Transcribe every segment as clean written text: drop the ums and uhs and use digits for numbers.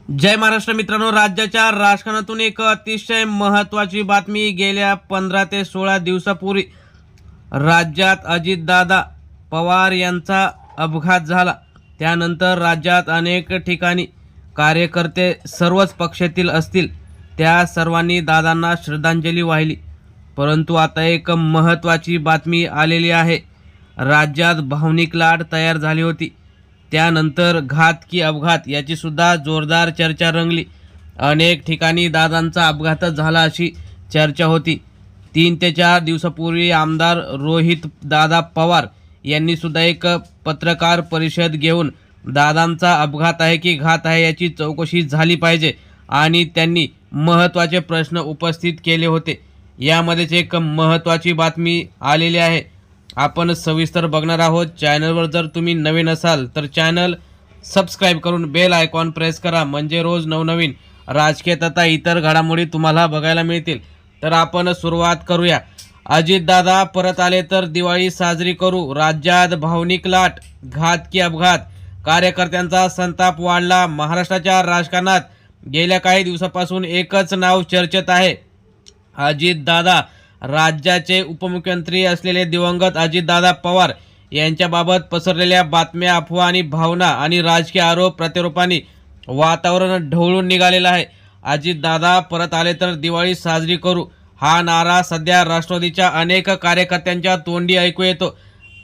जय महाराष्ट्र मित्रांनो, राज्याच्या राजकारणातून एक अतिशय महत्त्वाची बातमी. गेल्या 15 ते 16 दिवसापूर्वी राज्यात अजितदादा पवार यांचा अपघात झाला. त्यानंतर राज्यात अनेक ठिकाणी कार्यकर्ते सर्वच पक्षातील असतील त्या सर्वांनी दादांना श्रद्धांजली वाहिली. परंतु आता एक महत्त्वाची बातमी आलेली आहे. राज्यात भावनिक लाट तयार झाली होती. त्यानंतर घात की अपघात याची सुद्धा जोरदार चर्चा रंगली. अनेक ठिकाणी दादांचा अपघातच झाला अशी चर्चा होती. 3 ते 4 दिवसापूर्वी आमदार रोहित दादा पवार यांनी सुद्धा एक पत्रकार परिषद घेऊन दादांचा अपघात आहे की घात आहे याची चौकशी झाली पाहिजे आणि त्यांनी महत्त्वाचे प्रश्न उपस्थित केले होते. यामध्येच एक महत्त्वाची बातमी आलेली आहे. आपण सविस्तर बघणार आहोत. चॅनलवर जर तुम्ही नवीन असाल तर चॅनल सबस्क्राईब करून बेल आयकॉन प्रेस करा, म्हणजे रोज नवनवीन राजकीय तथा इतर घडामोडी तुम्हाला बघायला मिळतील. तर आपण सुरुवात करूया. अजितदादा परत आले तर दिवाळी साजरी करू. राज्यात भावनिक लाट, घात की अपघात, कार्यकर्त्यांचा संताप वाढला. महाराष्ट्राच्या राजकारणात गेल्या काही दिवसापासून एकच नाव चर्चेत आहे, अजितदादा. राज्याचे उपमुख्यमंत्री असलेले दिवंगत अजितदादा पवार यांच्याबाबत पसरलेल्या बातम्या, अफवा आणि भावना आणि राजकीय आरोप प्रत्यारोपांनी वातावरण ढवळून निघालेलं आहे. अजितदादा परत आले तर दिवाळी साजरी करू हा नारा सध्या राष्ट्रवादीच्या अनेक कार्यकर्त्यांच्या तोंडी ऐकू येतो.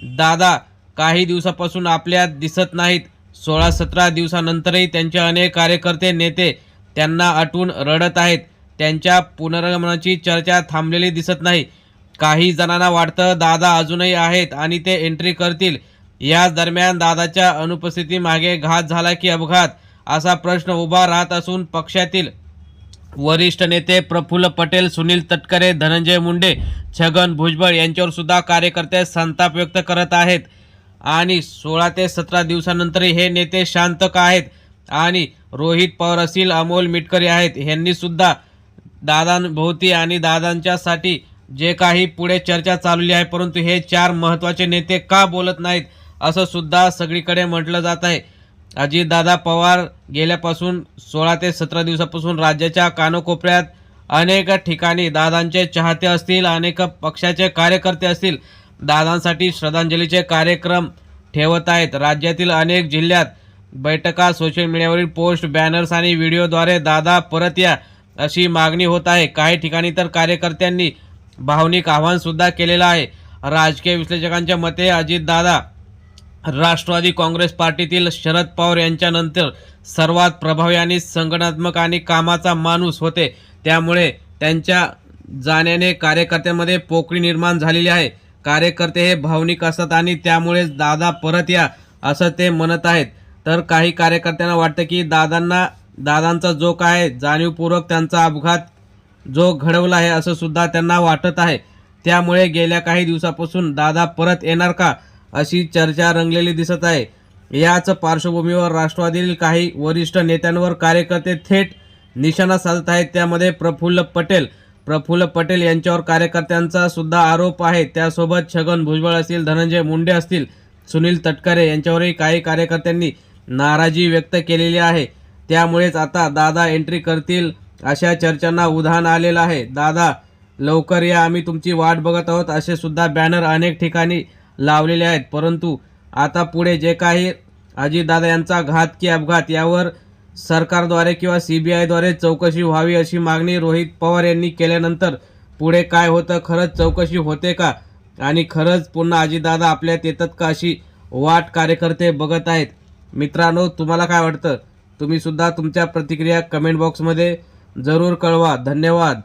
दादा काही दिवसापासून आपल्यात दिसत नाहीत. 16-17 दिवसानंतरही त्यांचे अनेक कार्यकर्ते, नेते त्यांना आठवून रडत आहेत. त्यांच्या पुनरागमनाची चर्चा थांबलेली दिसत नाही. काही जणांना वाटतं दादा अजूनही आहेत आणि ते एंट्री करतील. याच दरम्यान दादाच्या अनुपस्थितीमागे घात झाला की अपघात असा प्रश्न उभा राहत असून पक्षातील वरिष्ठ नेते प्रफुल्ल पटेल, सुनील तटकरे, धनंजय मुंडे, छगन भुजबळ यांच्यावर सुद्धा कार्यकर्ते संताप व्यक्त करत आहेत. आणि 16 ते 17 दिवसानंतरही हे नेते शांत का आहेत? आणि रोहित पवार असतील, अमोल मिटकरी आहेत, यांनी सुद्धा दादांभोवती आणि दादांच्यासाठी जे काही पुढे चर्चा चालवली आहे, परंतु हे 4 महत्त्वाचे नेते का बोलत नाहीत असं सुद्धा सगळीकडे म्हटलं जात आहे. अजितदादा पवार गेल्यापासून 16 ते 17 दिवसापासून राज्याच्या कानाकोपऱ्यात अनेक ठिकाणी दादांचे चाहते असतील, अनेक पक्षाचे कार्यकर्ते असतील, दादांसाठी श्रद्धांजलीचे कार्यक्रम ठेवत आहेत. राज्यातील अनेक जिल्ह्यात बैठका, सोशल मीडियावरील पोस्ट, बॅनर्स आणि व्हिडिओद्वारे दादा परत या अशी मागणी होत आहे. काही ठिकाणी तर कार्यकर्त्यांनी भावनिक आवाहन सुद्धा केलेलं आहे. राजकीय विश्लेषकांच्या मते अजितदादा राष्ट्रवादी काँग्रेस पार्टीतील शरद पवार यांच्यानंतर सर्वात प्रभावी आणि संघटनात्मक आणि कामाचा माणूस होते. त्यामुळे त्यांच्या जाण्याने कार्यकर्त्यांमध्ये पोकळी निर्माण झालेली आहे. कार्यकर्ते हे भावनिक असतात आणि त्यामुळेच दादा परत या असं ते म्हणत आहेत. तर काही कार्यकर्त्यांना वाटतं की दादांचा जो काय जाणीवपूर्वक त्यांचा अपघात जो घडवला आहे असं सुद्धा त्यांना वाटत आहे. त्यामुळे गेल्या काही दिवसापासून दादा परत येणार का अशी चर्चा रंगलेली दिसत आहे. याच पार्श्वभूमीवर राष्ट्रवादीतील काही वरिष्ठ नेत्यांवर कार्यकर्ते थेट निशाणा साधत आहेत. त्यामध्ये प्रफुल्ल पटेल यांच्यावर कार्यकर्त्यांचा सुद्धा आरोप आहे. त्यासोबत छगन भुजबळ असतील, धनंजय मुंडे असतील, सुनील तटकरे यांच्यावरही काही कार्यकर्त्यांनी नाराजी व्यक्त केलेली आहे. त्यामुळेच आता दादा एंट्री करतील अशा चर्चांना उधाण आलेलं आहे. दादा लवकर या, आम्ही तुमची वाट बघत आहोत असे सुद्धा बॅनर अनेक ठिकाणी लावलेले आहेत. परंतु आता पुढे जे काही अजितदादा यांचा घात की अपघात यावर सरकारद्वारे किंवा CBIद्वारे चौकशी व्हावी अशी मागणी रोहित पवार यांनी केल्यानंतर पुढे काय होतं, खरंच चौकशी होते का आणि खरंच पुन्हा अजितदादा आपल्यात येतात का अशी वाट कार्यकर्ते बघत आहेत. मित्रांनो, तुम्हाला काय वाटतं? तुम्ही सुद्धा तुमच्या प्रतिक्रिया कमेंट बॉक्समध्ये जरूर कळवा. धन्यवाद.